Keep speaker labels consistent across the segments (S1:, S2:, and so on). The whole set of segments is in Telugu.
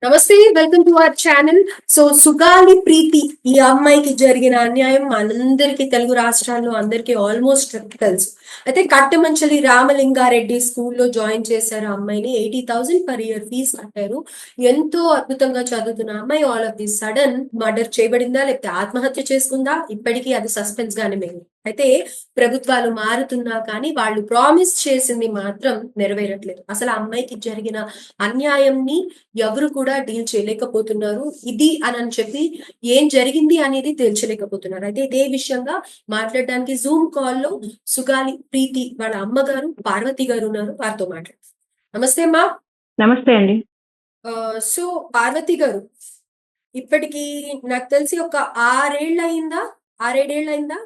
S1: నమస్తే, welcome to our channel. So Sugali Preethi ఈ అమ్మాయికి జరిగిన అన్యాయం మనందరికీ తెలుగు రాష్ట్రాల్లో అందరికీ ఆల్మోస్ట్ తెలుసు. అయితే కట్టమంచలి రామలింగారెడ్డి స్కూల్లో జాయిన్ చేశారు ఆ అమ్మాయిని. 80,000 పర్ ఇయర్ ఫీజు కట్టారు. ఎంతో అద్భుతంగా చదువుతున్న అమ్మాయి all of the sudden murder చేయబడిందా లేకపోతే ఆత్మహత్య చేసుకుందా, ఇప్పటికీ అది సస్పెన్స్ గానే మిగిలింది. అయితే ప్రభుత్వాలు మారుతున్నా కానీ వాళ్ళు ప్రామిస్ చేసింది మాత్రం నెరవేరట్లేదు. అసలు ఆ అమ్మాయికి జరిగిన అన్యాయంని ఎవరు కూడా డీల్ చేయలేకపోతున్నారు. ఇది అని చెప్పి ఏం జరిగింది అనేది తేల్చలేకపోతున్నారు. అయితే ఇదే విషయంగా మాట్లాడడానికి జూమ్ కాల్లో సుగాలి ప్రీతి వాళ్ళ అమ్మగారు పార్వతి గారు ఉన్నారు. వారితో మాట్లాడు. నమస్తే అమ్మా.
S2: నమస్తే అండి.
S1: సో పార్వతి గారు, ఇప్పటికి నాకు తెలిసి ఒక 6 ఏళ్ళు అయిందా, 6-7 ఏళ్ళు అయిందా?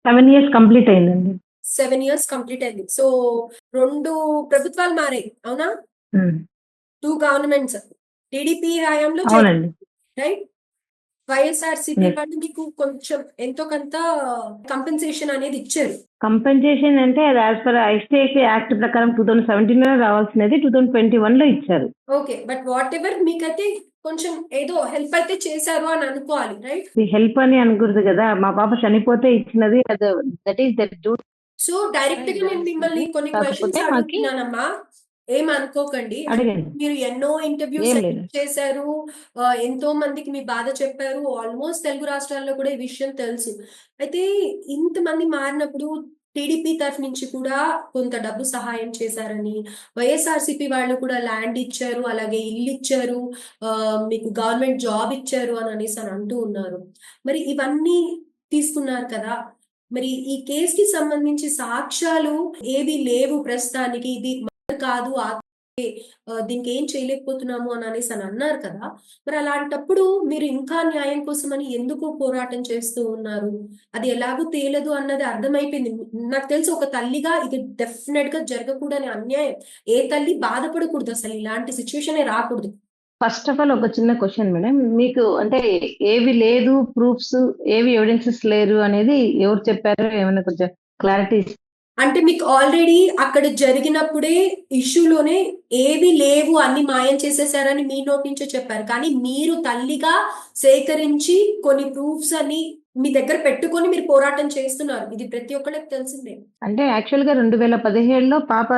S2: 7 ఇయర్స్ కంప్లీట్ అయిందండి.
S1: 7 ఇయర్స్ కంప్లీట్ అయింది. సో 2 ప్రభుత్వాలు మారాయి, అవునా? 2 గవర్నమెంట్స్. టీడీపీ హయాంలో
S2: అవునండి.
S1: రైట్. వైఎస్ఆర్సీపీ
S2: Yes.
S1: వాళ్ళు మీకు కొంచెం ఎంతో కొంత కంపెన్సేషన్ అనేది ఇచ్చారు.
S2: కంపెన్సేషన్ అంటే అది యాజ్ పర్ ఐసిఐసి యాక్ట్ ప్రకారం 2017 లో రావాల్సినది 2021 లో ఇచ్చారు.
S1: ఓకే, బట్ వాట్ ఎవర్ మీకైతే కొంచెం ఏదో హెల్ప్ అయితే చేశారు అని అనుకోవాలి, రైట్?
S2: హెల్ప్ అని అనకూడదు కదా, మా పాప చనిపోతే ఇచ్చినది. That is that duty.
S1: So direct గా నేను మిమ్మల్ని కొన్ని క్వశ్చన్స్
S2: కాకపోతే మాకి
S1: అడుగుతున్నానమ్మా, ఏమనుకోకండి.
S2: అడగండి.
S1: మీరు ఎన్నో ఇంటర్వ్యూస్
S2: ఏం లేదు.
S1: చేశారు, ఎంతో మందికి మీ బాధ చెప్పారు. ఆల్మోస్ట్ తెలుగు రాష్ట్రాల్లో కూడా ఈ విషయం తెలుసు. అయితే ఇంతమంది మారినప్పుడు టీడీపీ తరఫు నుంచి కూడా కొంత డబ్బు సహాయం చేశారని, వైఎస్ఆర్సీపీ వాళ్ళు కూడా ల్యాండ్ ఇచ్చారు, అలాగే ఇల్లు ఇచ్చారు, మీకు గవర్నమెంట్ జాబ్ ఇచ్చారు అని అనేసి అని అంటూ ఉన్నారు. మరి ఇవన్నీ తీసుకున్నారు కదా, మరి ఈ కేసుకి సంబంధించి సాక్ష్యాలు ఏవి లేవు ప్రస్తుతానికి, ఇది మర్డర్ కాదు, దీనికి ఏం చేయలేకపోతున్నాము అని అనేసి అని అన్నారు కదా. మరి అలాంటప్పుడు మీరు ఇంకా న్యాయం కోసమని ఎందుకు పోరాటం చేస్తూ ఉన్నారు? అది ఎలాగూ తేలదు అన్నది అర్థమైపోయింది. నాకు తెలిసి ఒక తల్లిగా ఇది డెఫినెట్ గా జరగకూడని అన్యాయం. ఏ తల్లి బాధపడకూడదు, అసలు ఇలాంటి సిచ్యువేషన్ రాకూడదు.
S2: ఫస్ట్ ఆఫ్ ఆల్ ఒక చిన్న క్వశ్చన్ మేడం, మీకు అంటే ఏవి లేదు ప్రూఫ్స్, ఏవి ఎవిడెన్సెస్ లేరు అనేది ఎవరు చెప్పారు? ఏమైనా కొంచెం క్లారిటీ.
S1: అంటే మీకు ఆల్రెడీ అక్కడ జరిగినప్పుడే ఇష్యూలోనే ఏవి లేవు అన్ని మాయం చేసేసారని మీ నోటి నుంచే చెప్పారు. కానీ మీరు తల్లిగా సేకరించి కొన్ని ప్రూఫ్స్ అని మీ దగ్గర పెట్టుకొని మీరు పోరాటం చేస్తున్నారు. ఇది ప్రతి ఒక్కళ్ళకి తెలిసిందే.
S2: అంటే యాక్చువల్‌గా 2017లో పాప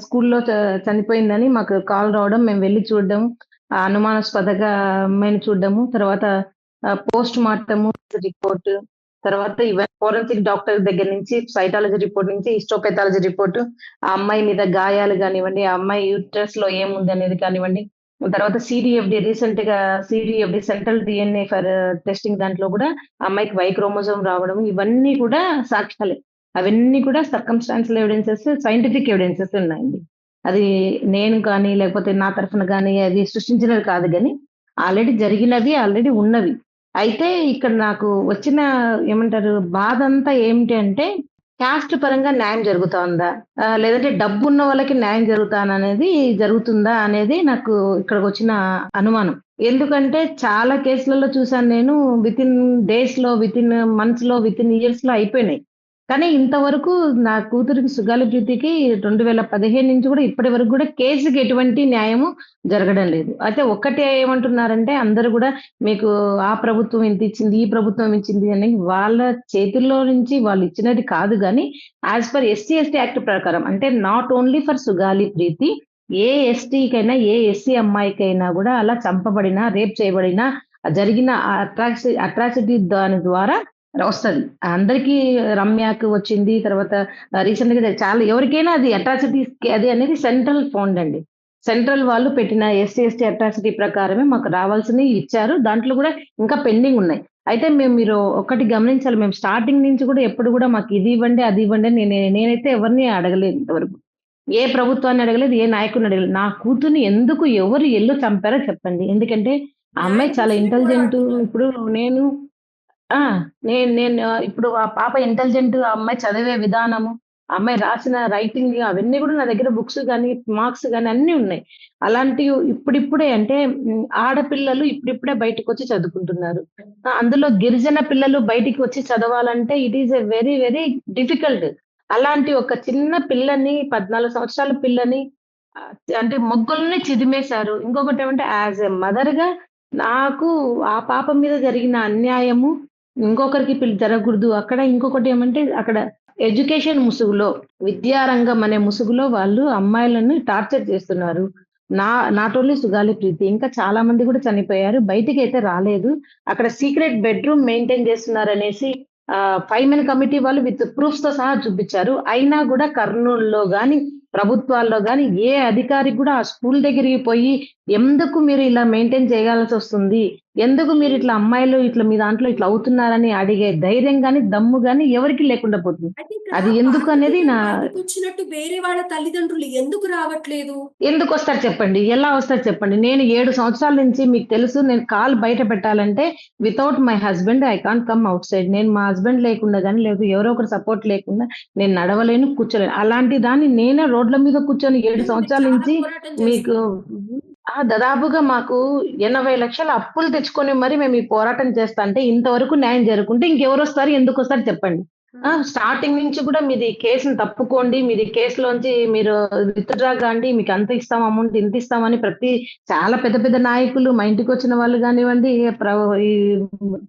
S2: స్కూల్లో చనిపోయిందని మాకు కాల్ రావడం, మేము వెళ్లి చూడడం, అనుమానాస్పదగా అమ్మాయిని చూడడము, తర్వాత పోస్ట్ మార్టము రిపోర్ట్, తర్వాత ఈవెన్ ఫోరెన్సిక్ డాక్టర్ దగ్గర నుంచి సైటాలజీ రిపోర్ట్ నుంచి హిస్టోపెథాలజీ రిపోర్ట్, ఆ అమ్మాయి మీద గాయాలు గానివ్వండి, ఆ అమ్మాయి యూట్రస్‌లో ఏముంది అనేది కానివ్వండి, తర్వాత CDFD central DNA for testing దాంట్లో కూడా ఆ అమ్మాయికి వై క్రోమోజోమ్ రావడం, ఇవన్నీ కూడా సాక్ష్యాలే. అవన్నీ కూడా సర్కమ్‌స్టాన్షియల్ ఎవిడెన్సెస్, సైంటిఫిక్ ఎవిడెన్సెస్ ఉన్నాయండి. అది నేను కానీ, లేకపోతే నా తరఫున గాని అది సృష్టించినవి కాదు గాని, ఆల్రెడీ జరిగినవి, ఆల్రెడీ ఉన్నవి. అయితే ఇక్కడ నాకు వచ్చిన ఏమంటారు బాధంతా ఏమిటి అంటే, కాస్ట్ పరంగా న్యాయం జరుగుతోందా? లేదంటే డబ్బున్న వాళ్ళకి న్యాయం జరుగుతుందా అనేది నాకు ఇక్కడికొచ్చిన అనుమానం. ఎందుకంటే చాలా కేసులలో చూసాను నేను, వితిన్ డేస్‌లో, వితిన్ మంత్స్‌లో, వితిన్ ఇయర్స్‌లో అయిపోయినాయి. కానీ ఇంతవరకు నా కూతురికి సుగాలి ప్రీతికి 2015 నుంచి కూడా ఇప్పటి వరకు కూడా కేసుకి ఎటువంటి న్యాయము జరగడం లేదు. అయితే ఒక్కటే ఏమంటున్నారంటే అందరూ గూడా, మీకు ఆ ప్రభుత్వం ఇంతిచ్చింది, ఈ ప్రభుత్వం ఇచ్చింది అని వాళ్ళ చేతుల్లో నుంచి వాళ్ళు ఇచ్చినది కాదు గానీ, as per SC, ST act ప్రకారం, అంటే not only for Sugali Preethi, ఏ ఎస్టీకైనా, ఏ ఎస్సీ అమ్మాయికైనా గూడా అలా చంపబడినా, రేప్ చేయబడినా, జరిగిన అట్రాసిటీ దాని ద్వారా వస్తది. అందరికీ రమ్యకి వచ్చింది. తర్వాత రీసెంట్‌గా చాలా ఎవరికైనా అది అట్రాసిటీస్‌కి అది అనేది సెంట్రల్ ఫండ్ అండి. సెంట్రల్ వాళ్ళు పెట్టిన ఎస్సీ, ఎస్టీ అట్రాసిటీ ప్రకారమే మాకు రావాల్సినయి ఇచ్చారు. దాంట్లో గూడా ఇంకా పెండింగ్ ఉన్నాయి. అయితే మీరు ఒకటి గమనించాలి. మేము స్టార్టింగ్ నుంచి గూడా ఎప్పుడు గూడా మాకు ఇది ఇవ్వండి, అది ఇవ్వండి అని నేనైతే ఎవరిని అడగలేదు ఇంతవరకు. ఏ ప్రభుత్వాన్ని అడగలేదు, ఏ నాయకుడిని అడగలేదు. నా కూతుర్ని ఎందుకు ఎవరు చంపారో చెప్పండి. ఎందుకంటే ఆ అమ్మాయి
S1: న్యాయం
S2: చాలా
S1: కోసమే
S2: ఇంటెలిజెంటు.
S1: పోరాడుతున్నారు.
S2: ఇప్పుడు నేను ఆ! నేను నేను ఇప్పుడు ఆ పాప ఇంటెలిజెంట్, ఆ అమ్మాయి చదివే విధానము, ఆ అమ్మాయి రాసిన రైటింగ్ అవన్నీ గూడా నా దగ్గర బుక్స్ గాని, మార్క్స్ గాని అన్నీ ఉన్నాయి. అలాంటివి ఇప్పుడిప్పుడే అంటే ఆడపిల్లలు ఇప్పుడిప్పుడే బయటకొచ్చి చదువుకుంటున్నారు. అందులో గిరిజన పిల్లలు బయటికి వచ్చి చదవాలంటే it is a very, very difficult. అలాంటి ఒక చిన్న పిల్లని, 14 సంవత్సరాల పిల్లని అంటే మొగ్గల్ని చిదిమేశారు. ఇంకొకటేమంటే యాస్ ఎ మదర్‌గా నాకు ఆ పాప మీద జరిగిన అన్యాయము ఇంకొకరికి జరగకూడదు. అక్కడ ఇంకొకటేమంటే అక్కడ ఎడ్యుకేషన్ ముసుగులో, విద్యారంగం అనే ముసుగులో వాళ్ళు అమ్మాయిలని టార్చర్ చేస్తున్నారు. నా నాట్ ఓన్లీ సుగాలి ప్రీతి ఇంకా చాలా మంది కూడా చనిపోయారు. బయటికైతే రాలేదు. అక్కడ సీక్రెట్ బెడ్‌రూమ్ మెయింటైన్ చేస్తున్నారనేసి 5 మెన్ కమిటీ వాళ్ళు విత్ ప్రూఫ్స్‌తో సహా చూపిచ్చారు. అయినా గూడా కర్నూల్‌లో గాని, ప్రభుత్వాల్లో గాని ఏ అధికారికి గూడా ఆ స్కూల్ దగ్గరికి పోయి ఎందుకు మీరు ఇలా మెయింటైన్ చేయాల్సొస్తుంది? ఎందుకు మీరిట్లా అమ్మాయిలు ఇట్లా మీ దాంట్లో ఇట్లా అవుతున్నారని అడిగే ధైర్యం గాని, దమ్ము గాని ఎవరికీ లేకుండా పోతుంది.
S1: అయితే ఇక్కడ
S2: అది ఎందుకనేది
S1: బాధ్యతలు
S2: నా
S1: బయటకొచ్చినట్టు వేరే వాళ్ళ తల్లిదండ్రులు ఎందుకు రావట్లేదు?
S2: ఎందుకొస్తారు చెప్పండి? ఎలా వస్తారు చెప్పండి? నేను 7 సంవత్సరాల నుంచి మీకు తెలుసు నేను కాలు బయట పెట్టాలంటే without my husband I can't come outside. నేను మా హస్బెండ్ లేకుండా గాని, లేదా ఎవరో ఒకరి సపోర్ట్ లేకుండా నేను నడవలేను, కూర్చోలేను. అలాంటి దాన్ని నేనే రోడ్ల మీద కూర్చొని 7
S1: అంటే మీరు
S2: సంవత్సరాల
S1: చాలా
S2: నుంచి
S1: పోరాటం
S2: మీకు
S1: చేస్తున్నారు.
S2: దాదాపుగా మాకు 80,00,000 అప్పులు తెచ్చుకొని మరి మేము ఈ పోరాటం చేస్తాంటే ఇంతవరకు న్యాయం జరగకుంటే ఇంకెవరొస్తారు? ఎందుకొస్తారు చెప్పండి?
S1: హ్మ్.
S2: స్టార్టింగ్ నుంచి కూడా మీది కేసుని తప్పుకోండి. మీది కేసులోంచి మీరు విత్‌డ్రా గాండి. మీకంత ఇస్తాం అమౌంట్ ఇంత ఇస్తామని చాలా పెద్ద పెద్ద నాయకులు మా ఇంటికొచ్చిన వాళ్ళు గానివ్వండి, ఈ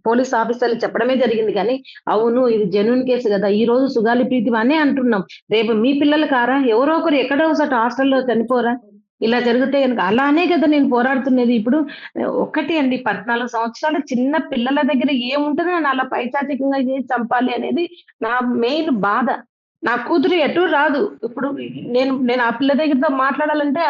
S2: పోలీస్ ఆఫీసర్లు చెప్పడమే జరిగింది గానీ, అవును ఇది జెన్యూన్ కేసు గదా! ఈరోజు సుగాలి ప్రీతి అనే అంటున్నాం. రేపు మీ పిల్లలు కారా? ఎవరో ఒకరు ఎక్కడో ఒక చోట హాస్టల్‌లో చనిపోరా? ఇలా జరిగితే గనుక అలానే కదా నేను పోరాడుతున్నది. ఇప్పుడు ఒక్కటి అండి 14 సంవత్సరాల చిన్న పిల్లల దగ్గర ఏముంటదో అని అలా పైశాచికంగా చేసి చంపాలి అనేది నా మెయిన్ బాధ. నా కూతురు ఎటు రాదు. ఇప్పుడు నేను నేను ఆ పిల్ల దగ్గరతో మాట్లాడాలంటే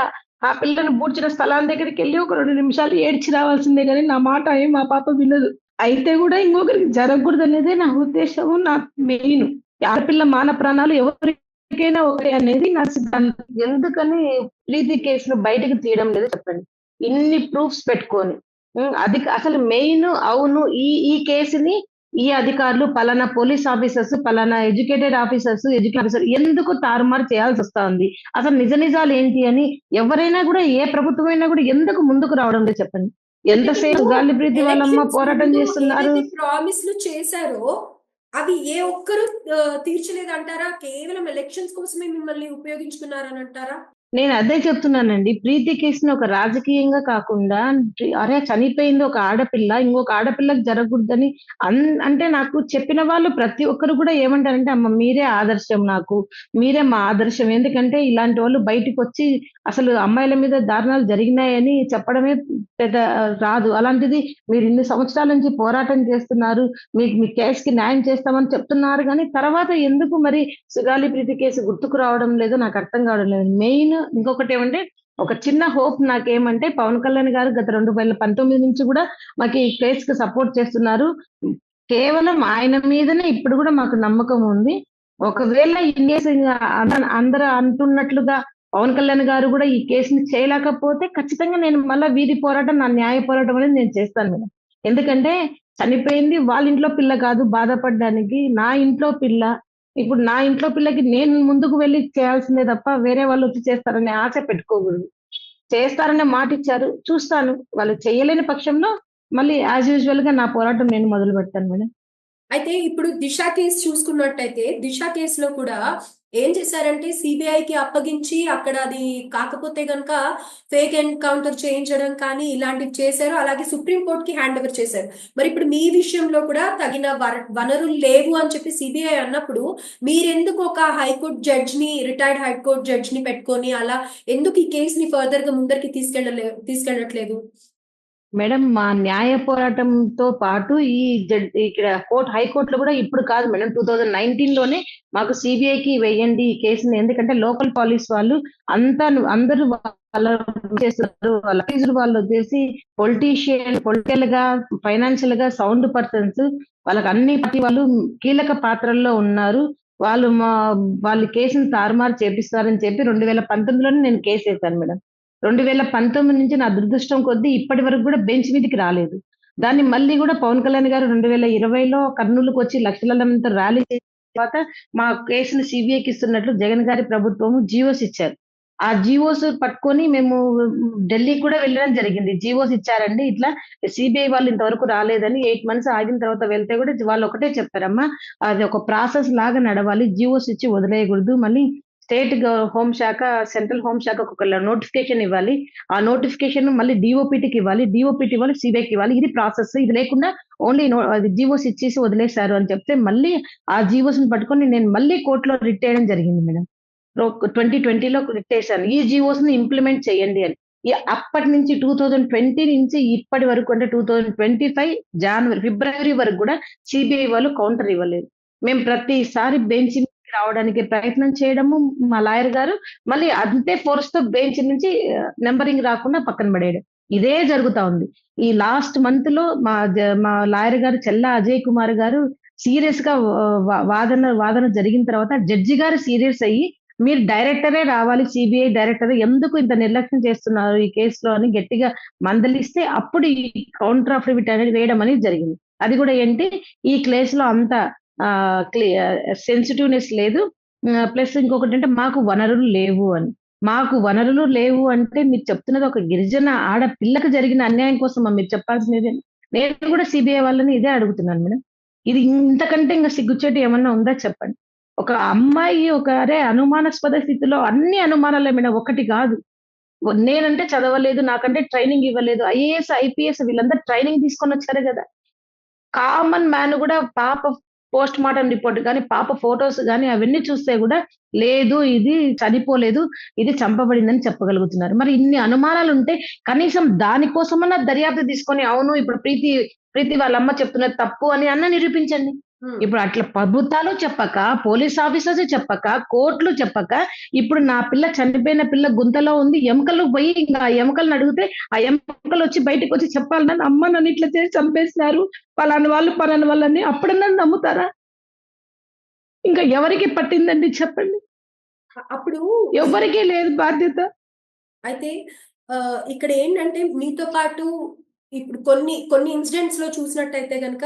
S2: ఆ పిల్లని పూడ్చిన స్థలం దగ్గరికెళ్ళి ఒక 2 నిమిషాలు ఏడ్చి రావాల్సిందే గానీ నా మాట ఏం మా పాప వినదు. అయితే గూడా ఇంకొకరికి జరగకూడదనేదే నా ఉద్దేశము. నా మెయిను. ఆడపిల్ల మాన ప్రాణాలు ఎవరికైనా ఒకటే అనేది నా సిద్ధాంతం. ఎందుకని ప్రీతి కేస్‌ను బయటకి తీయడం లేదు చెప్పండి. ఇన్ని ప్రూఫ్స్ పెట్టుకొని. అసలు మెయిన్ అవును. ఈ ఈ కేసుని ఈ అధికారులు పలానా పోలీస్ ఆఫీసర్స్, పలానా ఎడ్యుకేటెడ్ ఆఫీసర్ ఎందుకు తారుమారు చేయాల్సొస్తా ఉంది? అసలు నిజ నిజాలేంటి అని ఎవరైనా గూడా ఏ ప్రభుత్వమైనా గూడా ఎందుకు ముందుకు రావడం లేదు చెప్పండి?
S1: అయితే
S2: ఎంతసేపు
S1: ఇప్పుడు
S2: గాలి ప్రీతి వాళ్ళమ్మ
S1: ఎలక్షన్స్
S2: పోరాటం
S1: ముందు
S2: చేస్తున్నారు.
S1: ఏవైతే ప్రామిస్‌లు చేశారో, అవి ఏ ఒక్కరు తీర్చలేదంటారా? కేవలం ఎలక్షన్స్ కోసమే మిమ్మల్ని ఉపయోగించుకున్నారనంటారా?
S2: నేనదే చెప్తున్నానండి. ప్రీతి కేస్‌ని ఒక రాజకీయంగా కాకుండా అరే! చనిపోయింది ఒక ఆడపిల్ల. ఇంకొక ఆడపిల్లకి జరగకూడదని అన్ అంటే నాకు చెప్పిన వాళ్ళు ప్రతి ఒక్కరు కూడా ఏమంటారంటే, "అమ్మ మీరే ఆదర్శం నాకు. మీరే మా ఆదర్శం." ఎందుకంటే ఇలాంటి వాళ్ళు బయటికొచ్చి అసలు అమ్మాయిల మీద దారుణాలు జరిగినాయని చెప్పడమే పెద్ద రాదు. అలాంటిది మీరు ఇన్ని సంవత్సరాల నుంచి పోరాటం చేస్తున్నారు. మీకు మీ కేస్‌కి న్యాయం చేస్తామని చెప్తున్నారు గానీ, తర్వాత ఎందుకు మరి సుగాలి ప్రీతి కేసు గుర్తుకు రావడం లేదో నాకర్థం కావడం లేదు. మెయిన్ ఇంకొకటేమంటే, ఒక చిన్న హోప్ నాకేమంటే, పవన్ కళ్యాణ్ గారు గత 2019 నుంచి గూడా మాకు ఈ కేస్‌కి సపోర్ట్ చేస్తున్నారు. కేవలం ఆయన మీదనే ఇప్పుడు గూడా మాకు నమ్మకం ఉంది. ఒకవేళ ఇన్ కేస్ అందరూ అంటున్నట్లుగా పవన్ కళ్యాణ్ గారు గూడా ఈ కేస్‌ని చేయలేకపోతే ఖచ్చితంగా నేను మళ్ళా వీధి పోరాటం, నా న్యాయ పోరాటం అనేది నేను చేస్తాను మేడం. ఎందుకంటే చనిపోయింది వాళ్ళ ఇంట్లో పిల్ల కాదు బాధపడడానికి. నా ఇంట్లో పిల్ల. ఇప్పుడు నా ఇంట్లో పిల్లకి నేను ముందుకు వెళ్లి చేయాల్సిందే తప్ప వేరే వాళ్ళొచ్చి చేస్తారనే ఆశ పెట్టుకోకూడదు. చేస్తారనే మాటిచ్చారు. చూస్తాను. వాళ్ళు చేయలేని పక్షంలో మళ్ళీ యాజ్ యూజువల్‌గా నా పోరాటం నేను మొదలుపెడతాను మేడం.
S1: అయితే ఇప్పుడు దిశ కేసు చూసుకున్నట్టయితే, దిశ కేసులో కూడా ఏం చేశారంటే సీబీఐకి అప్పగించి అక్కడ అది కాకపోతే గనక ఫేక్ ఎన్‌కౌంటర్ చేయించడం కానీ ఇలాంటివి చేశారు. అలాగే సుప్రీం కోర్ట్‌కి హ్యాండ్ ఓవర్ చేశారు. మరి ఇప్పుడు మీ విషయంలో కూడా తగిన వనరులు లేవు అని చెప్పి సీబీఐ అన్నప్పుడు మీరెందుకు ఒక హైకోర్ట్ జడ్జ్‌ని రిటైర్డ్ హైకోర్ట్ జడ్జ్‌ని పెట్టుకొని అలా ఎందుకు ఈ కేస్‌ని ఫర్దర్‌గా ముందరికి తీసుకెళ్ళట్లేదు?
S2: మేడం మా న్యాయ పోరాటంతో పాటు ఈ ఇక్కడ హైకోర్ట్‌లో గూడా ఇప్పుడు కాదు మేడం. 2019లోనే మాకు సీబీఐకి వెయ్యండి ఈ కేసుని. ఎందుకంటే లోకల్ పోలీస్ వాళ్ళు అందరూ వాళ్ళ చేస్తున్నారు. వాళ్ళ అక్యూజ్డ్ వాళ్ళొచ్చేసి పొలిటికల్‌గా, ఫైనాన్షియల్‌గా సౌండ్ పర్సన్స్. వాళ్ళకి అన్ని పార్టీ వాళ్ళు కీలక పాత్రల్లో ఉన్నారు. వాళ్ళు వాళ్ళు కేసుని తారుమారు చేపిస్తారని చెప్పి 2019లోనే నేను కేసేసాను మేడం. 2019 నుంచి నా దురదృష్టం కొద్దీ ఇప్పటి వరకు గూడా బెంచ్ మీదకి రాలేదు. దాన్ని మళ్ళీ గూడా పవన్ కళ్యాణ్ గారు 2020లో కర్నూలుకొచ్చి లక్షల మందితో ర్యాలీ చేసిన తర్వాత మా కేసుని సీబీఐకి ఇస్తున్నట్లు జగన్ గారి ప్రభుత్వము జీవోస్ ఇచ్చారు. ఆ జీవోస్ పట్టుకొని మేము ఢిల్లీకి కూడా వెళ్ళడం జరిగింది. జీవోస్ ఇచ్చారండి. ఇట్లా సీబీఐ వాళ్ళు ఇంతవరకు రాలేదని 8 మంత్స్ ఆగిన తర్వాత వెళ్తే గూడా వాళ్ళు ఒకటే చెప్పారమ్మా. అది ఒక ప్రాసెస్ లాగా నడవాలి. జీవోస్ ఇచ్చి వదిలేయగూడదు. మళ్ళీ స్టేట్ హోమ్ శాఖ, సెంట్రల్ హోమ్ శాఖకు ఒక నోటిఫికేషన్ ఇవ్వాలి. ఆ నోటిఫికేషన్ మళ్ళీ డిఓపిటికి ఇవ్వాలి, డిఓపిటి ఇవ్వాలి, సిబిఐకి ఇవ్వాలి. ఇది ప్రాసెస్. ఇది లేకుండా ఓన్లీ జీవోస్ ఇచ్చేసి వదిలేశారు అని చెప్తే మళ్ళీ ఆ జీవోస్ ని పట్టుకొని నేను మళ్ళీ కోర్టులో రిట్ చేయడం జరిగింది మేడం. 2020లో రిట్ చేశాను, ఈ జీవోస్ ని ఇంప్లిమెంట్ చేయండి అని. అప్పటి నుంచి 2020 నుంచి ఇప్పటి వరకు, అంటే 2025 ఫిబ్రవరి వరకు కూడా సిబిఐ వాళ్ళు కౌంటర్ ఇవ్వలేదు. మేము ప్రతిసారి బెంచ్ నుంచి రావడానికి ప్రయత్నం చేయడము, మా లాయర్ గారు మళ్ళీ అంతే ఫోర్స్ తో బెంచ్ నుంచి నెంబరింగ్ రాకుండా పక్కన పడేయడం, ఇదే జరుగుతా ఉంది. ఈ లాస్ట్ మంత్ లో మా లాయర్ గారు చెల్లా అజయ్ కుమార్ గారు సీరియస్ గా వాదన జరిగిన తర్వాత జడ్జి గారు సీరియస్ అయ్యి, మీరు డైరెక్టరే రావాలి, సిబిఐ డైరెక్టర్ ఎందుకు ఇంత నిర్లక్ష్యం చేస్తున్నారు ఈ కేసులో అని గట్టిగా మందలిస్తే అప్పుడు ఈ కౌంటర్ అఫిడవిట్ అనేది వేయడం అనేది జరిగింది. అది కూడా ఏంటి, ఈ కేసులో అంత సెన్సిటివ్నెస్ లేదు, ప్లస్ ఇంకొకటి అంటే మాకు వనరులు లేవు అని. మాకు వనరులు లేవు అంటే మీరు చెప్తున్నది ఒక గిరిజన ఆడపిల్లకు జరిగిన అన్యాయం కోసం మీరు చెప్పాల్సినది. నేను కూడా సిబిఐ వాళ్ళని ఇదే అడుగుతున్నాను మేడం. ఇది ఇంతకంటే ఇంకా సిగ్గుచేటు ఏమన్నా ఉందా చెప్పండి. ఒక అమ్మాయి అరే అనుమానాస్పద స్థితిలో, అన్ని అనుమానాలే మేడం, ఒకటి కాదు. నేనంటే చదవలేదు, నాకంటే ట్రైనింగ్ ఇవ్వలేదు. ఐఏఎస్, ఐపీఎస్ వీళ్ళందరూ ట్రైనింగ్ తీసుకొని వచ్చారు కదా. కామన్ మ్యాన్ కూడా పాప పోస్ట్ మార్టం రిపోర్ట్ గాని, పాప ఫోటోస్ గాని అవన్నీ చూస్తే కూడా లేదు ఇది చనిపోలేదు, ఇది చంపబడిందని చెప్పగలుగుతున్నారు. మరి ఇన్ని అనుమానాలు ఉంటే కనీసం దానికోసమన్నా దర్యాప్తు తీసుకొని, అవును ఇప్పుడు ప్రీతి వాళ్ళ అమ్మ చెప్తున్నది తప్పు అని నిరూపించండి. ఇప్పుడు అట్లా ప్రభుత్వాలు చెప్పక, పోలీస్ ఆఫీసర్స్ చెప్పక, కోర్టులు చెప్పక, ఇప్పుడు నా పిల్ల చనిపోయిన పిల్ల గుంతలో ఉంది, ఎముకలు పోయి ఇంకా ఆ ఎముకలను అడిగితే ఆ ఎముకలు వచ్చి బయటకు వచ్చి చెప్పాలి, నన్ను అమ్మ నన్ను ఇట్లా చేసి చంపేసినారు పలాని వాళ్ళని, అప్పుడన్నా నమ్ముతారా? ఇంకా ఎవరికి పట్టిందండి చెప్పండి?
S1: అప్పుడు
S2: ఎవరికీ లేదు బాధ్యత.
S1: అయితే ఇక్కడ ఏంటంటే మీతో పాటు ఇప్పుడు కొన్ని ఇన్సిడెంట్స్ లో చూసినట్టయితే గనక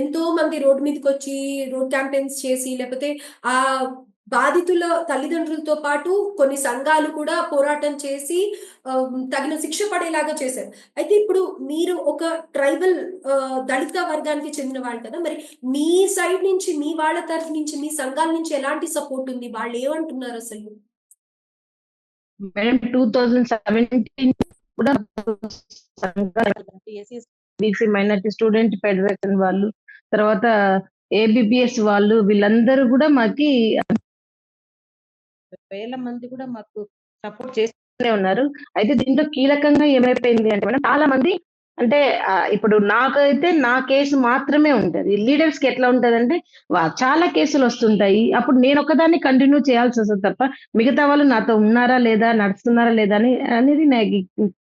S1: ఎంతో మంది రోడ్డు మీదకొచ్చి రోడ్ క్యాంపెయిన్స్ చేసి, లేకపోతే ఆ బాధితుల తల్లిదండ్రులతో పాటు కొన్ని సంఘాలు కూడా పోరాటం చేసి తగిన శిక్ష పడేలాగా చేశారు. అయితే ఇప్పుడు మీరు ఒక ట్రైబల్ దళిత వర్గానికి చెందిన వాళ్ళు కదా, మరి మీ సైడ్ నుంచి, మీ వాళ్ళ తరఫు నుంచి, మీ సంఘాల నుంచి ఎలాంటి సపోర్ట్ ఉంది? వాళ్ళు ఏమంటున్నారు అసలు?
S2: మేడం 2017 కూడా బీసీ మైనారిటీ స్టూడెంట్ ఫెడరేషన్ వాళ్ళు, తర్వాత ఏబిపిఎస్ వాళ్ళు, వీళ్ళందరూ కూడా మాకి వేల మంది కూడా మాకు సపోర్ట్ చేస్తూనే ఉన్నారు. అయితే దీంట్లో కీలకంగా ఏమైపోయింది అంటే మేడం, చాలా మంది అంటే ఇప్పుడు నాకైతే నా కేసు మాత్రమే ఉంటది. లీడర్స్ కి ఎట్లా ఉంటదంటే చాలా కేసులు వస్తుంటాయి. అప్పుడు నేను ఒకదాన్ని కంటిన్యూ చేయాల్సి వస్తుంది తప్ప మిగతా వాళ్ళు నాతో ఉన్నారా లేదా, నడుస్తున్నారా లేదా అనేది నాకు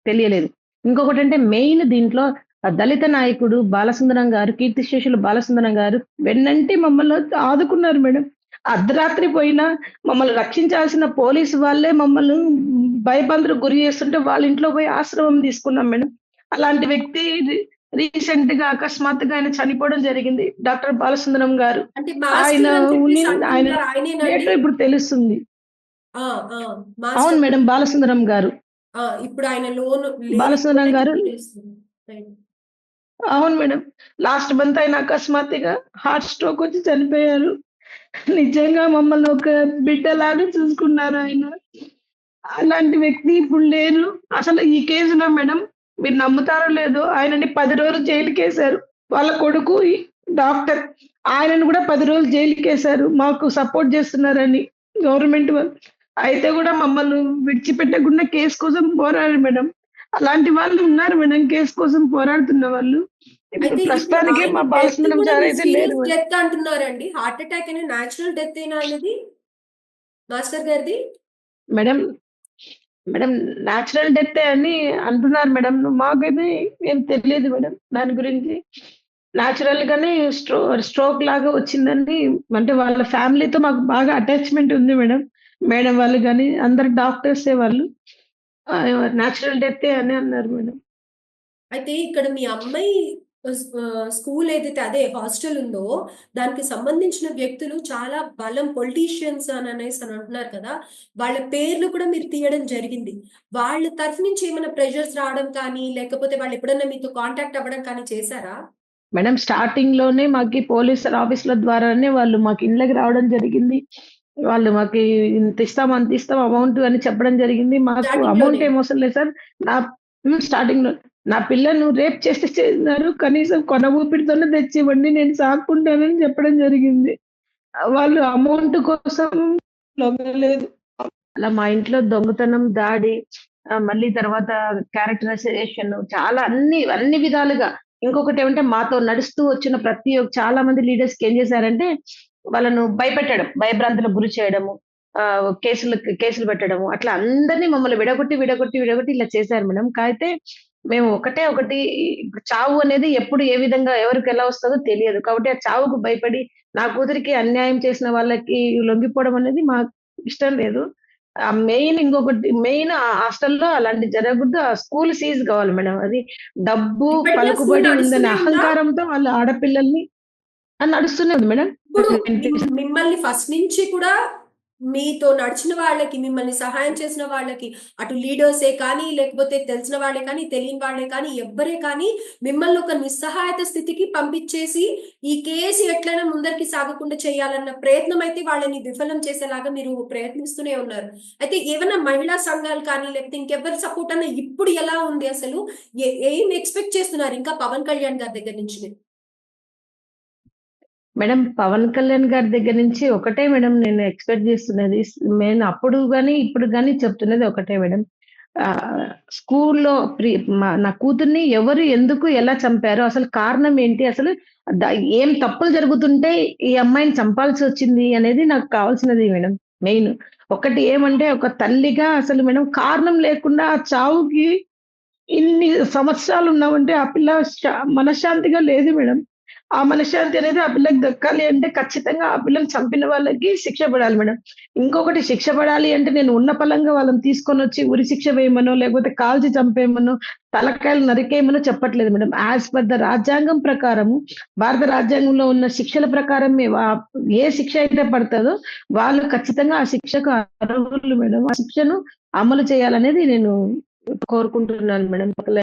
S2: తెలియలేదు. ఇంకొకటి అంటే మెయిన్ దీంట్లో దళిత నాయకుడు బాలసుందరం గారు, కీర్తిశేషులు బాలసుందరం గారు వెన్నంటి మమ్మల్ని ఆదుకున్నారు మేడం. అర్ధరాత్రి పోయినా మమ్మల్ని రక్షించాల్సిన పోలీసు వాళ్ళే మమ్మల్ని భయబందులకు గురి చేస్తుంటే వాళ్ళ ఇంట్లో పోయి ఆశ్రమం తీసుకున్నాం మేడం. అలాంటి వ్యక్తి రీసెంట్ గా అకస్మాత్తుగా ఆయన చనిపోవడం జరిగింది, డాక్టర్ బాలసుందరం గారు.
S1: అంటే
S2: ఆయన ఇప్పుడు తెలుస్తుంది. అవును మేడం, బాలసుందరం గారు.
S1: ఇప్పుడు ఆయన లోన్
S2: బాలసుందరం గారు,
S1: రైట్.
S2: అవును మేడం. లాస్ట్ మంత్ ఆయన అకస్మాత్తుగా హార్ట్ స్ట్రోక్ వచ్చి చనిపోయారు. నిజంగా మమ్మల్ని ఒక బిడ్డలాగా చూసుకున్నారు ఆయన. అలాంటి వ్యక్తి ఇప్పుడు లేరు. అసలు ఈ కేసులో మేడం మీరు నమ్ముతారో లేదో, ఆయనని 10 రోజులు జైలుకేశారు. వాళ్ళ కొడుకు డాక్టర్, ఆయనను కూడా 10 రోజులు జైలుకేశారు మాకు సపోర్ట్ చేస్తున్నారని గవర్నమెంట్ వాళ్ళు. అయితే కూడా మమ్మల్ని విడిచిపెట్టకుండా కేసు కోసం పోరాడారు మేడం. అలాంటి వాళ్ళు ఉన్నారు మేడం, కేసు కోసం పోరాడుతున్న వాళ్ళు. ఇప్పుడు ప్రస్తుతానికి మా బాలసుందరం సార్ అయితే లేదు.
S1: డెత్ అంటున్నారండి, హార్ట్ అటాక్ అయినా న్యాచురల్ డెత్ అయినా అనేది మాస్టర్ గారిది?
S2: మేడం న్యాచురల్ డెత్ అని అంటున్నారు మేడం. మాకైతే ఏం తెలియదు మేడం దాని గురించి. న్యాచురల్ గానే స్ట్రోక్ లాగా వచ్చిందని, అంటే వాళ్ళ ఫ్యామిలీతో మాకు బాగా అటాచ్మెంట్ ఉంది మేడం. మేడం వాళ్ళు కానీ అందరు డాక్టర్సే వాళ్ళు. న్యాచురల్ డెత్ అని అన్నారు మేడం.
S1: అయితే ఇక్కడ మీ అమ్మాయి స్కూల్ ఏదైతే అదే హాస్టల్ ఉందో దానికి సంబంధించిన వ్యక్తులు చాలా బలం పొలిటీషియన్స్ అని అనేసి అని అంటున్నారు కదా, వాళ్ళ పేర్లు కూడా మీరు తీయడం జరిగింది. వాళ్ళ తరఫు నుంచి ఏమైనా ప్రెషర్స్ రావడం కానీ, లేకపోతే వాళ్ళు ఎప్పుడన్నా మీతో కాంటాక్ట్ అవ్వడం కానీ చేశారా?
S2: మేడం స్టార్టింగ్ లోనే మాకు పోలీస్ ఆఫీసుల ద్వారానే వాళ్ళు మాకు ఇంట్లోకి రావడం జరిగింది. వాళ్ళు మాకు ఇంత ఇస్తాం, అంత ఇస్తాం అమౌంట్ అని చెప్పడం జరిగింది. మాకు
S1: స్టార్టింగ్
S2: అమౌంట్
S1: లోనే.
S2: ఏం అవసరం లేదు సార్. నా స్టార్టింగ్‌లో నా పిల్లను రేప్ చేస్తే చేసినారు. కనీసం కొన ఊపిరితోనే తెచ్చివ్వండి. నేను సాక్కుంటానని చెప్పడం జరిగింది. వాళ్ళు అమౌంట్ కోసం లొంగలేదు. అలా మా ఇంట్లో దొంగతనం, దాడి, మళ్ళీ తర్వాత క్యారెక్టరైజేషన్ చాలా అన్ని విధాలుగా. ఇంకొకటేమంటే మాతో నడుస్తూ వచ్చిన చాలా మంది లీడర్స్‌కి ఏం చేశారంటే, వాళ్ళను భయపెట్టడం, భయభ్రాంతులకు గురి చేయడము, కేసులు పెట్టడము. అట్లా అందరిని మమ్మల్ని విడగొట్టి ఇలా చేశారు మేడం. అయితే మేము ఒకటి ఇప్పుడు చావు అనేది ఎప్పుడు ఏ విధంగా ఎవరికెలా వస్తదో తెలియదు. కాబట్టి ఆ చావుకు భయపడి నా కూతురికి అన్యాయం చేసిన వాళ్ళకి లొంగిపోవడం అనేది మాకు ఇష్టం లేదు. మెయిన్ ఆ హాస్టల్‌లో అలాంటిది జరగకూడదు. ఆ స్కూల్ సీజ్ కావాలి మేడం. అది డబ్బు,
S1: ఇప్పటికి ఆ స్కూల్
S2: పలుకుబడి ఉందనే
S1: నడుస్తూనే ఉందా?
S2: అహంకారంతో వాళ్ళ ఆడపిల్లల్ని నడుస్తూనే ఉంది మేడం.
S1: ఇప్పుడు
S2: వినిపిస్తుంది.
S1: మిమ్మల్ని ఫస్ట్ నుంచి కూడా మీతో నడిచిన వాళ్ళకి, మిమ్మల్ని సహాయం చేసిన వాళ్ళకి, అటు లీడర్సే కానీ, లేకపోతే తెలిసిన వాళ్ళే కానీ, తెలియని వాళ్ళే కానీ, ఎవ్వరే కానీ మిమ్మల్ని ఒక నిస్సహాయత స్థితికి పంపించేసి, ఈ కేసు ఎట్లైనా ముందరికి సాగకుండా చేయాలన్న ప్రయత్నం అయితే వాళ్ళని విఫలం చేసేలాగా మీరు ప్రయత్నిస్తూనే ఉన్నారు. అయితే ఏవన్నా మహిళా సంఘాలు కానీ, లేకపోతే ఇంకెవ్వరి సపోర్ట్ అన్నా ఇప్పుడు ఎలా ఉంది అసలు? ఏం ఎక్స్‌పెక్ట్ చేస్తున్నారు ఇంకా పవన్ కళ్యాణ్ గారి దగ్గర నుంచి మీరు?
S2: మేడం పవన్ కళ్యాణ్ గారి దగ్గర నుంచి ఒకటే మేడం నేను ఎక్స్‌పెక్ట్ చేస్తున్నది. నేను అప్పుడు గాని, ఇప్పుడు గాని చెప్తున్నది ఒకటే మేడం. స్కూల్లో నా కూతుర్ని ఎవరు, ఎందుకు, ఎలా చంపారో అసలు కారణం ఏంటి? అసలు ద ఏం తప్పులు జరుగుతుంటే ఈ అమ్మాయిని చంపాల్సొచ్చింది అనేది నాకు కావాల్సినది మేడం మెయిన్. ఒకటి ఏమంటే ఒక తల్లిగా అసలు మేడం కారణం లేకుండా ఆ చావుకి ఇన్ని సంవత్సరాలున్నామంటే ఆ పిల్ల మనశ్శాంతిగా లేదు మేడం. ఆ మనశ్శాంతి అనేది ఆ పిల్లకి దక్కాలి అంటే ఖచ్చితంగా ఆ పిల్లని చంపిన వాళ్ళకి శిక్ష పడాలి మేడం. ఇంకొకటి శిక్ష పడాలి అంటే నేను ఉన్న పళంగా వాళ్ళని తీసుకొనొచ్చి ఉరి శిక్ష వేయమనో, లేకపోతే కాల్చి చంపేయమనో, తలకాయలు నరికేయమనో చెప్పట్లేదు మేడం. యాస్ పర్ ద రాజ్యాంగం ప్రకారము, భారత రాజ్యాంగంలో ఉన్న శిక్షల ప్రకారమే ఏ శిక్ష అయితే పడతదో వాళ్ళు ఖచ్చితంగా ఆ శిక్షకు అర్హులు మేడం. ఆ శిక్షను అమలు చేయాలనేది నేను కోరుకుంటున్నాను మేడం. 3,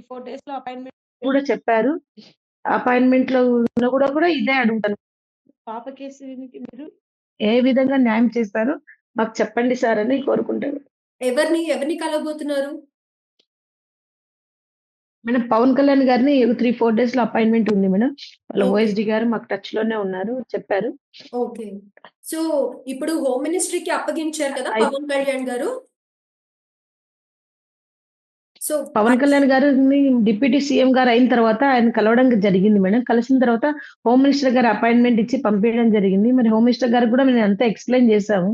S2: 4 డేస్‌లో అపాయింట్‌మెంట్ కూడా చెప్పారు. అపాయింట్‌మెంట్‌లో కూడా ఇదే అడుగుతాను. పాప కేసుకి మీరు ఏ విధంగా న్యాయం చేస్తారో మాకు చెప్పండి సార్ అని కోరుకుంటాను.
S1: ఎవరిని కలవబోతున్నారు?
S2: మేడం పవన్ కళ్యాణ్ గారిని 3, 4 డేస్‌లో అపాయింట్‌మెంట్ ఉంది మేడం. వాళ్ళ
S1: ఓకే.
S2: ఓఎస్‌డీ గారు మాకు టచ్‌లోనే ఉన్నారు. చెప్పారు.
S1: ఓకే. సో, ఇప్పుడు హోమ్ మినిస్ట్రీకి అప్పగించారు కదా
S2: అయి
S1: పవన్ కళ్యాణ్ గారు. సో,
S2: పవన్
S1: అట్స్
S2: కళ్యాణ్ గారిని డిప్యూటీ సీఎం గారు అయిన తర్వాత ఆయన కలవడం జరిగింది మేడం. కలిసిన తర్వాత హోమ్ మినిస్టర్ గారు అపాయింట్‌మెంట్ ఇచ్చి పంపియడం జరిగింది. మరి హోమ్ మినిస్టర్ గారికి కూడా మేము అంతా ఎక్స్‌ప్లెయిన్ చేసాము.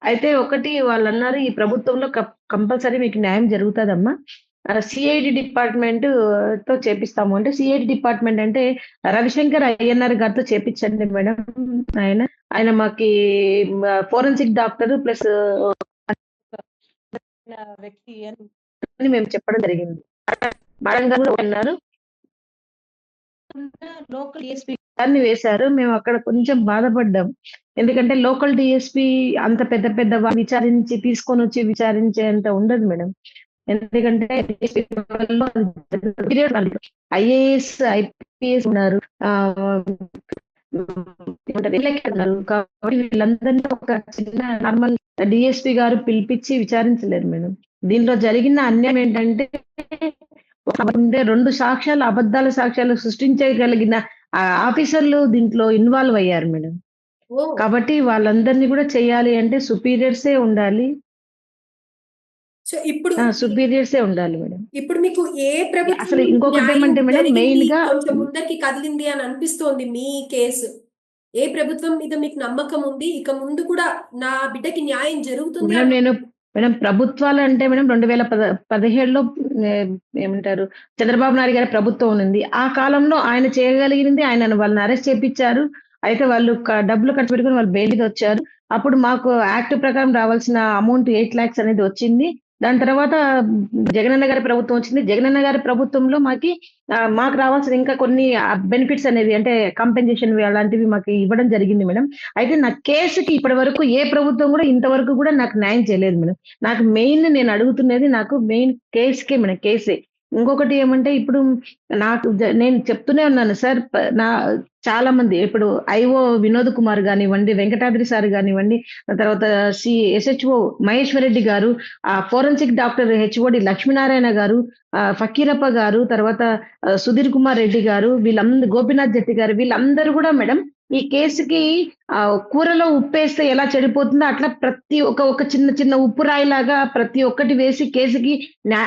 S2: అయితే ఒకటి వాళ్ళన్నారు ఈ ప్రభుత్వంలో కంపల్సరీ మీకు న్యాయం జరుగుతదమ్మా. సీఐడీ డిపార్ట్‌మెంట్‌తో చేపిస్తాము అంటే సీఐడీ డిపార్ట్‌మెంట్ అంటే రవిశంకర్ అయ్యన్నార్ గారితో చేపిచ్చండి మేడం. ఆయన ఆయన మాకి ఫోరెన్సిక్ డాక్టర్ ప్లస్ వ్యక్తి అని మేము చెప్పడం జరిగింది. మేడం గారు కూడా అన్నారు. లోకల్ డీఎస్పీ గారిని వేశారు. మేము అక్కడ కొంచెం బాధపడ్డాం. ఎందుకంటే లోకల్ డీఎస్పీ అంత పెద్ద పెద్ద విచారించి తీసుకొనొచ్చి విచారించేంత ఉండదు మేడం. ఎందుకంటే డీఎస్పీ లెవెల్‌లో ఐఏఎస్, ఐపీఎస్ ఉన్నారు. ఏమంటారు ఉన్నారు. కాబట్టి వీళ్ళందరినీ ఒక చిన్న నార్మల్ డీఎస్పీ గారు పిలిపిచ్చి విచారించలేరు మేడం. దీనిలో జరిగిన అన్యాయం ఏంటంటే ఉండే 2 సాక్ష్యాలు అబద్ధాల సాక్ష్యాలు సృష్టించగలిగిన ఆఫీసర్‌లు దీంట్లో ఇన్వాల్వ్ అయ్యారు మేడం.
S1: ఓహ్!
S2: కాబట్టి వాళ్ళందరిని కూడా చేయాలి అంటే సుపీరియర్సే ఉండాలి.
S1: సో, ఇప్పుడు
S2: సుపీరియర్సే ఉండాలి మేడం.
S1: ఇప్పుడు మీకు ఏ ప్రభుత్వం
S2: అసలు
S1: న్యాయం
S2: ఇంకొకటేమంటే మేడం
S1: జరిగింది,
S2: మెయిన్‌గా
S1: కొంచెం ముందరికి కదిలింది అని అనిపిస్తోంది మీ కేసు? ఏ ప్రభుత్వం మీద మీకు నమ్మకం ఉంది? ఇక ముందు కూడా నా బిడ్డకి న్యాయం జరుగుతుంది
S2: మేడం
S1: అని
S2: నేను మేడం ప్రభుత్వాలంటే మేడం 2017లో ఏమంటారు చంద్రబాబు నాయుడు గారి ప్రభుత్వం ఉన్నింది. ఆ కాలంలో ఆయన చేయగలిగింది వాళ్ళని అరెస్ట్ చేపిచ్చారు. అయితే వాళ్ళు డబ్బులు ఖర్చు పెట్టుకొని వాళ్ళు బెయిల్ మీద వచ్చారు. అప్పుడు మాకు యాక్ట్ ప్రకారం రావాల్సిన అమౌంట్ 8,00,000 అనేది వచ్చింది. దాని తర్వాత జగనన్న గారి ప్రభుత్వం వచ్చింది. జగనన్న గారి ప్రభుత్వంలో మాకు రావాల్సిన ఇంకా కొన్ని బెనిఫిట్స్ అనేవి అంటే కాంపెన్సేషన్‌వి అలాంటివి మాకు ఇవ్వడం జరిగింది మేడం. అయితే నా కేస్‌కి ఇప్పటి వరకు ఏ ప్రభుత్వం గూడా ఇంతవరకు గూడా నాకు న్యాయం చేయలేదు మేడం. నాకు మెయిన్ నేను అడుగుతున్నది నాకు మెయిన్ కేస్‌కే మేడం కేసే. ఇంకొకటి ఏమంటే ఇప్పుడు నేను చెప్తూనే ఉన్నాను సార్. నా చాలా మంది ఇప్పుడు ఐఓ వినోద్ కుమార్ గానివ్వండి, వెంకటాద్రి సార్ గానివ్వండి, తర్వాత ఎస్‌హెచ్ఓ మహేశ్వర్ రెడ్డి గారు, ఫోరెన్సిక్ డాక్టర్ హెచ్ఓడి లక్ష్మీనారాయణ గారు, ఫకీరప్ప గారు, తర్వాత సుధీర్ కుమార్ రెడ్డి గారు, గోపీనాథ్ జెట్టి గారు వీళ్ళందరూ గూడా మేడం ఈ కేసుకి కూరలో ఉప్పేస్తే ఎలా చెడిపోతుందో అట్లా ప్రతి ఒక చిన్న చిన్న ఉప్పు రాయిలాగా ప్రతి ఒక్కటి వేసి కేసుకి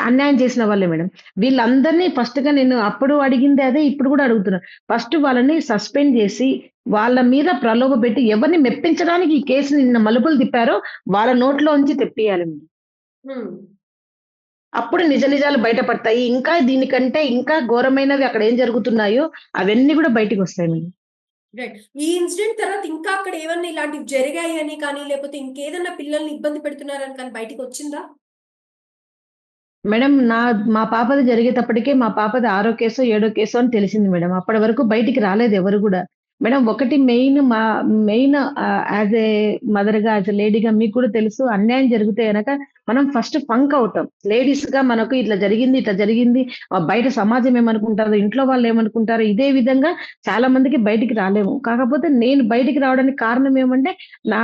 S2: అన్యాయం చేసిన వాళ్ళే మేడం. వీళ్ళందరినీ ఫస్ట్‌గా నేను అప్పుడు అడిగింది అదే, ఇప్పుడు గూడా అడుగుతున్నా. ఫస్ట్ వాళ్ళని సస్పెండ్ జేసి, వాళ్ళ మీద ప్రలోభపెట్టి ఎవరిని మెప్పించడానికి ఈ కేసుని నిన్న మలుపులు తిప్పారో వాళ్ళ నోట్లోంచి తెప్పియాలి మేడం.
S1: హ్మ్.
S2: అప్పుడు నిజ నిజాలు బయటపడతాయి. ఇంకా దీనికంటే ఇంకా ఘోరమైనవి అక్కడ ఏం జరుగుతున్నాయో అవన్నీ గూడా బయటికొస్తాయి మేడం.
S1: రైట్. ఈ ఇన్సిడెంట్ తర్వాత ఇంకా అక్కడ ఏమన్నా ఇలాంటివి జరిగాయని కానీ, లేపోతే ఇంకేదన్నా పిల్లల్ని ఇబ్బంది పెడుతున్నారని కానీ బయటికొచ్చిందా?
S2: మేడం మా పాపది జరిగేటప్పటికే మా పాపది ఆరో కేసో, ఏడో కేసో అని తెలిసింది మేడం. అప్పటి వరకు బయటికి రాలేదు ఎవరు గూడా. మేడం ఒకటి మెయిన్ యాజ్ ఏ మదర్‌గా, యాజ్ ఏ లేడీగా మీకు కూడా తెలుసు అన్యాయం జరిగితే గనక మనం ఫస్ట్ ఫంక్ అవుతాం. లేడీస్‌గా మనకు ఇట్లా జరిగింది, ఇట్లా జరిగింది. బయట సమాజం ఏమనుకుంటారో, ఇంట్లో వాళ్ళు ఏమనుకుంటారో, ఇదే విధంగా చాలా మందికి బయటికి రాలేము. కాకపోతే నేను బయటికి రావడానికి కారణం ఏమంటే, నా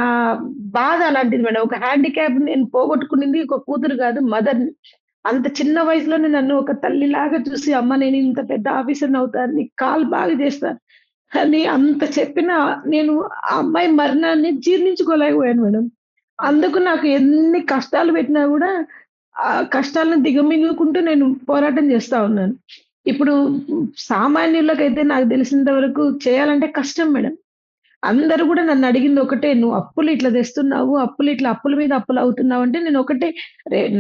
S2: బాధ అలాంటిది మేడం. ఒక హ్యాండిక్యాప్ నేను పోగొట్టుకునింది ఒక కూతురు గాదు, మదర్‌ని. అంత చిన్న వయసులోనే నన్ను ఒక తల్లిలాగా చూసి, "అమ్మ నేను ఇంత పెద్ద ఆఫీసర్‌నవుతాను. నీకు కాల్ బాగా చేస్తాను" అని అంత చెప్పినా నేను ఆ అమ్మాయి మరణాన్ని జీర్ణించుకోలేకపోయాను మేడం. అందుకు నాకు ఎన్ని కష్టాలు పెట్టినా గూడా, ఆ కష్టాలను దిగమింగుకుంటూ నేను పోరాటం చేస్తా ఉన్నాను. ఇప్పుడు సామాన్యులకైతే నాకు తెలిసినంత వరకు చేయాలంటే కష్టం మేడం. అందరూ గూడా నన్నడిగింది ఒకటే, "నువ్వు అప్పులు ఇట్లా తెస్తున్నావు. అప్పుల మీద అప్పులవుతున్నావంటే" నేనొకటే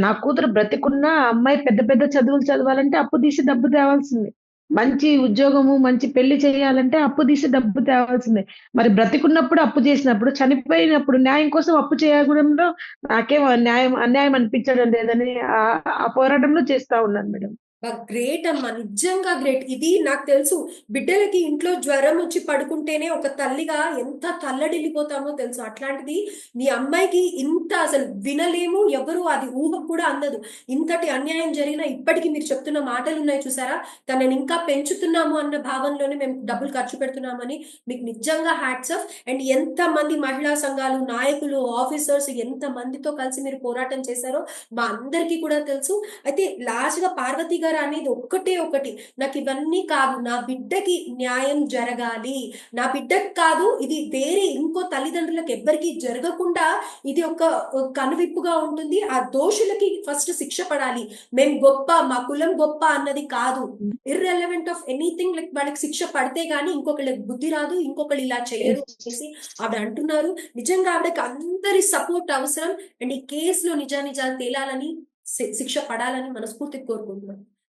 S2: నా కూతురు బ్రతికున్నా ఆ అమ్మాయి పెద్ద పెద్ద చదువులు చదవాలంటే అప్పు తీసి డబ్బు తేవాల్సిందే. మంచి ఉద్యోగము, మంచి పెళ్లి చేయాలంటే అప్పు తీసి డబ్బు తేవాల్సిందే. మరి బ్రతికున్నప్పుడు అప్పు చేసినప్పుడు, చనిపోయినప్పుడు న్యాయం కోసం అప్పు చేయడంలో నాకేం అన్యాయం అనిపించడం లేదని ఆ పోరాటంలో చేస్తా ఉన్నాను మేడం.
S1: గ్రేట్ అమ్మా. నిజంగా గ్రేట్. ఇది నాకు తెలుసు. బిడ్డలకి ఇంట్లో జ్వరం వచ్చి పడుకుంటేనే ఒక తల్లిగా ఎంత తల్లడిల్లిపోతామో తెలుసు. అట్లాంటిది మీ అమ్మాయికి ఇంత అసలు వినలేము. ఎవరు అది ఊహకు కూడా అందదు. ఇంతటి అన్యాయం జరిగినా ఇప్పటికి మీరు చెప్తున్న మాటలున్నాయి చూసారా? తనని ఇంకా పెంచుతున్నాము అన్న భావనలోనే మేము డబ్బులు ఖర్చు పెడుతున్నామని మీకు నిజంగా హ్యాట్స్ ఆఫ్. అండ్ ఎంతమంది మహిళా సంఘాలు, నాయకులు, ఆఫీసర్స్ ఎంతమందితో కలిసి మీరు పోరాటం చేశారో మా అందరికీ కూడా తెలుసు. అయితే లాస్ట్‌గా పార్వతి గారు అనేది ఒక్కటే ఒకటి. నాకివన్నీ కాదు. నా బిడ్డకి న్యాయం జరగాలి. నా బిడ్డకి కాదు, ఇది వేరే ఇంకో తల్లిదండ్రులకు ఎవ్వరికీ జరగకుండా ఇది ఒక కనువిప్పుగా ఉంటుంది. ఆ దోషులకి ఫస్ట్ శిక్ష పడాలి. మేము గొప్ప, మా కులం గొప్ప అన్నది కాదు. ఇర్రెలవెంట్ ఆఫ్ ఎనీథింగ్ లైక్ వాళ్ళకి శిక్ష పడితే గాని ఇంకొకళ్ళకి బుద్ధి రాదు. ఇంకొకళ్ళు ఇలా చెయ్యరు అనేసి ఆవిడ అంటున్నారు. నిజంగా ఆవిడకి అందరి సపోర్ట్ అవసరం. అండ్ ఈ కేస్‌లో నిజానిజాలు తేలాలని శిక్ష పడాలని మనస్ఫూర్తిగా కోరుకుంటున్నాను.